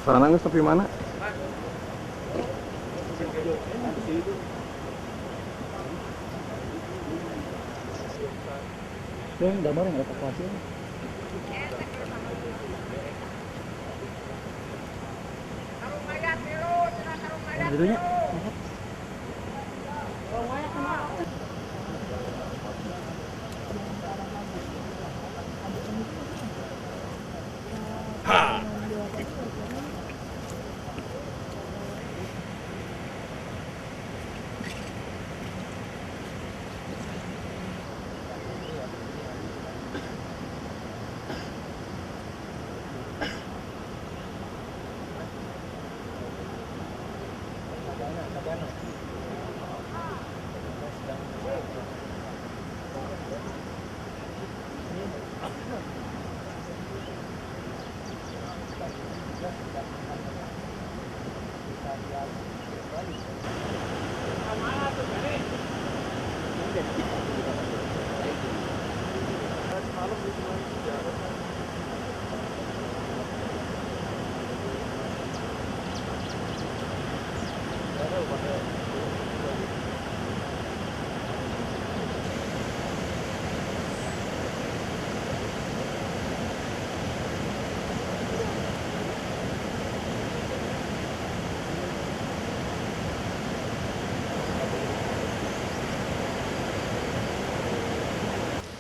Sarana sampai mana? Yang damar yang evakuasi. Jadinya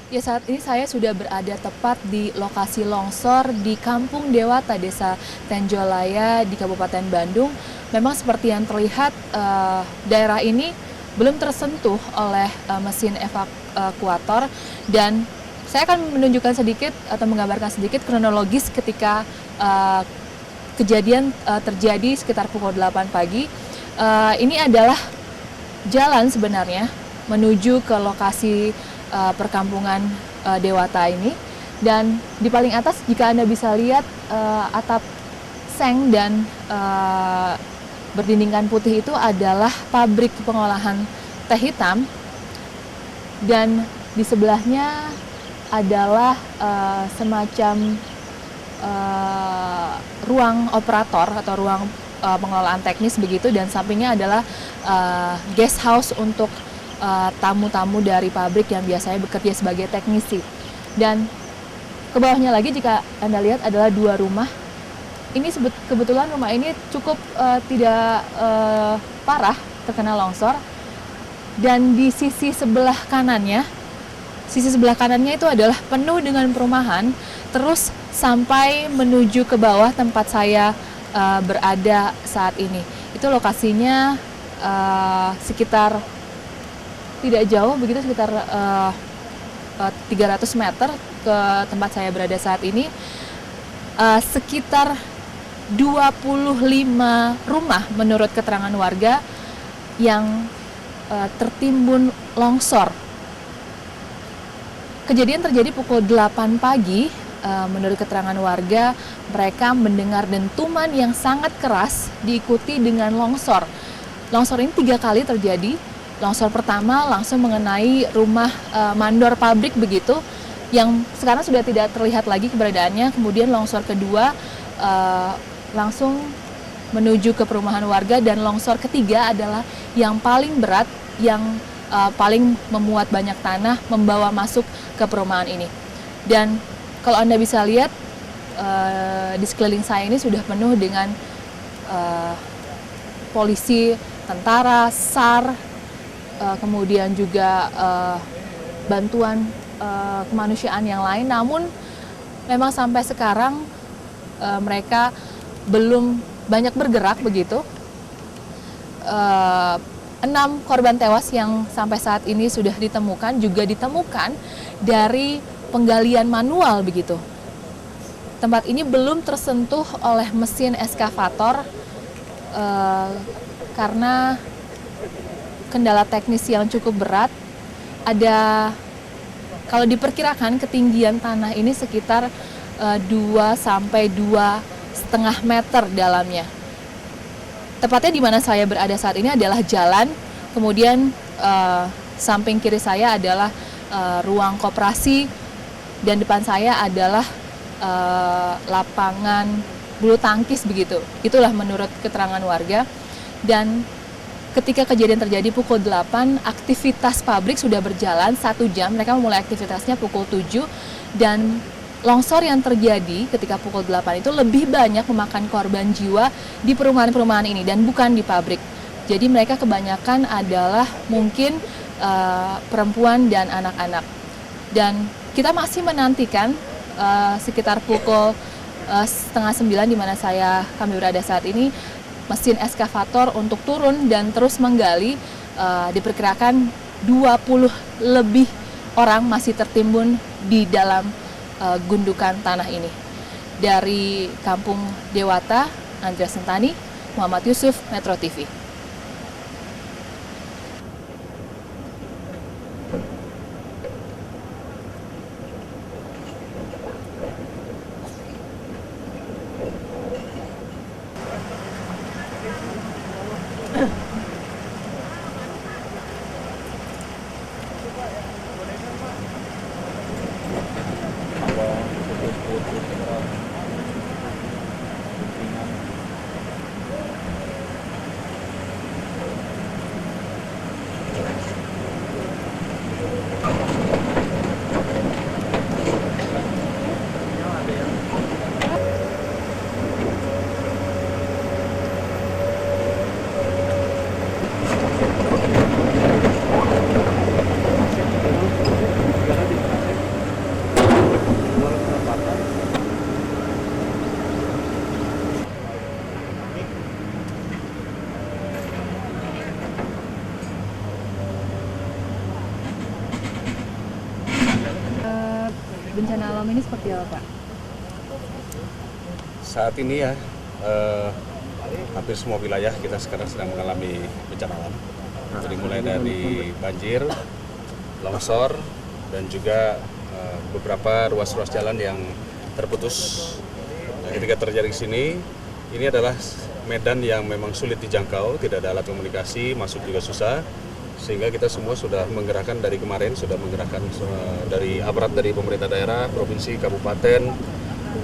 Ya, saat ini saya sudah berada tepat di lokasi longsor di Kampung Dewata, Desa Tenjolaya di Kabupaten Bandung. Memang seperti yang terlihat, daerah ini belum tersentuh oleh mesin evakuator, dan saya akan menunjukkan sedikit atau menggambarkan sedikit kronologis ketika kejadian terjadi sekitar pukul 8 pagi. Ini adalah jalan sebenarnya menuju ke lokasi perkampungan Dewata ini, dan di paling atas jika Anda bisa lihat atap seng dan berdindingkan putih itu adalah pabrik pengolahan teh hitam, dan di sebelahnya adalah semacam ruang operator atau ruang pengelolaan teknis begitu, dan sampingnya adalah guest house untuk tamu-tamu dari pabrik yang biasanya bekerja sebagai teknisi. Dan ke bawahnya lagi jika Anda lihat adalah dua rumah. Ini kebetulan rumah ini cukup tidak parah terkena longsor, dan di sisi sebelah kanannya itu adalah penuh dengan perumahan, terus sampai menuju ke bawah tempat saya berada saat ini. Itu lokasinya sekitar tidak jauh begitu, sekitar 300 meter ke tempat saya berada saat ini. Sekitar 25 rumah menurut keterangan warga yang tertimbun longsor. Kejadian terjadi pukul 8 pagi. Menurut keterangan warga, mereka mendengar dentuman yang sangat keras diikuti dengan longsor. Longsor ini 3 kali terjadi. Longsor pertama langsung mengenai rumah mandor pabrik begitu, yang sekarang sudah tidak terlihat lagi keberadaannya. Kemudian longsor kedua langsung menuju ke perumahan warga, dan longsor ketiga adalah yang paling berat, yang paling memuat banyak tanah membawa masuk ke perumahan ini. Dan kalau Anda bisa lihat di sekeliling saya ini sudah penuh dengan polisi, tentara, SAR, kemudian juga bantuan kemanusiaan yang lain. Namun memang sampai sekarang mereka belum banyak bergerak begitu. 6 korban tewas yang sampai saat ini sudah ditemukan juga ditemukan dari penggalian manual begitu. Tempat ini belum tersentuh oleh mesin eskavator karena kendala teknis yang cukup berat. Ada, kalau diperkirakan ketinggian tanah ini sekitar 2 sampai 2,5 meter dalamnya. Tepatnya di mana saya berada saat ini adalah jalan, kemudian samping kiri saya adalah ruang koperasi, dan depan saya adalah lapangan bulu tangkis begitu. Itulah menurut keterangan warga. Dan ketika kejadian terjadi pukul 8, aktivitas pabrik sudah berjalan 1 jam. Mereka memulai aktivitasnya pukul 7, dan longsor yang terjadi ketika pukul 8 itu lebih banyak memakan korban jiwa di perumahan-perumahan ini dan bukan di pabrik. Jadi mereka kebanyakan adalah mungkin perempuan dan anak-anak. Dan kita masih menantikan sekitar pukul 8:30 di mana kami berada saat ini, mesin eskavator untuk turun dan terus menggali. Diperkirakan 20 lebih orang masih tertimbun di dalam gundukan tanah ini. Dari Kampung Dewata, Andrea Sentani, Muhammad Yusuf, Metro TV. Bencana alam ini seperti apa, Pak? Saat ini ya, hampir semua wilayah kita sekarang sedang mengalami bencana alam. Jadi mulai dari banjir, longsor, dan juga beberapa ruas-ruas jalan yang terputus. Nah, ketika terjadi di sini, ini adalah medan yang memang sulit dijangkau, tidak ada alat komunikasi, masuk juga susah. Sehingga kita semua sudah menggerakkan dari kemarin, sudah menggerakkan dari aparat dari pemerintah daerah, provinsi, kabupaten,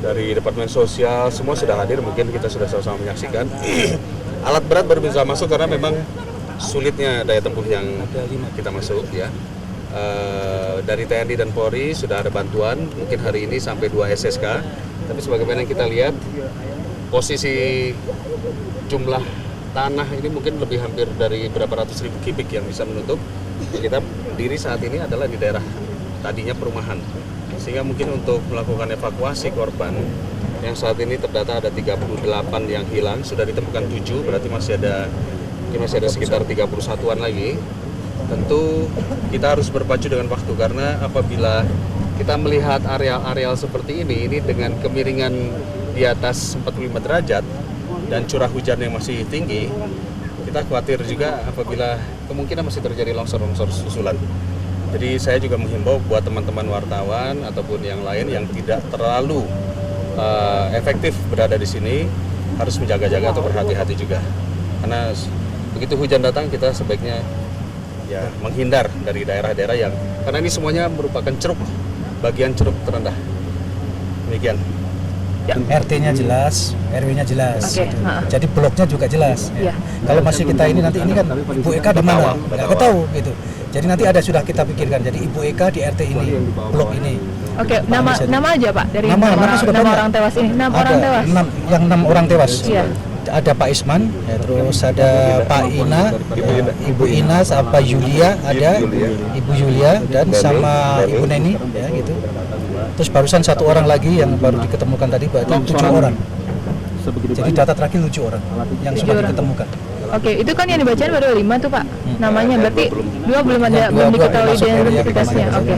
dari Departemen Sosial, semua sudah hadir. Mungkin kita sudah sama-sama menyaksikan. Alat berat baru bisa masuk karena memang sulitnya daya tempuh yang kita masuk ya. Dari TNI dan Polri sudah ada bantuan, mungkin hari ini sampai 2 SSK. Tapi sebagaimana yang kita lihat, posisi jumlah tanah ini mungkin lebih hampir dari berapa ratus ribu kubik yang bisa menutup. Kita berdiri saat ini adalah di daerah tadinya perumahan, sehingga mungkin untuk melakukan evakuasi korban yang saat ini terdata ada 38 yang hilang, sudah ditemukan 7, berarti masih ada sekitar 31-an lagi. Tentu kita harus berpacu dengan waktu, karena apabila kita melihat areal-areal seperti ini dengan kemiringan di atas 45 derajat dan curah hujan yang masih tinggi, kita khawatir juga apabila kemungkinan masih terjadi longsor-longsor susulan. Jadi saya juga menghimbau buat teman-teman wartawan ataupun yang lain yang tidak terlalu efektif berada di sini, harus menjaga-jaga atau berhati-hati juga. Karena begitu hujan datang, kita sebaiknya ya menghindar dari daerah-daerah yang, karena ini semuanya merupakan ceruk, bagian ceruk terendah. Demikian. RT-nya jelas, RW-nya jelas. Oke, gitu. ha-ha. Jadi bloknya juga jelas. Iya. Kalau masih kita ini nanti ini kan Ibu Eka di mana? Nggak tahu gitu. Jadi nanti ada sudah kita pikirkan. Jadi Ibu Eka di RT ini, blok ini. Oke, nama aja Pak dari Nama sudah nama banyak. orang tewas ini. 6 Ada orang tewas. 6 orang tewas. Iya. Ada Pak Isman, ya, terus ada Pak Ina, Ibu Ina, sama Yulia, ada Ibu Yulia dan sama Ibu Neni, ya gitu. Terus barusan 1 orang lagi yang baru diketemukan tadi, berarti 7 orang. Jadi data terakhir 7 orang yang sudah orang. diketemukan. Oke, itu kan yang dibacain baru 5 tuh Pak. Namanya berarti dua belum ada Yang belum dua diketahui masuk area identitasnya. kemana, Oke.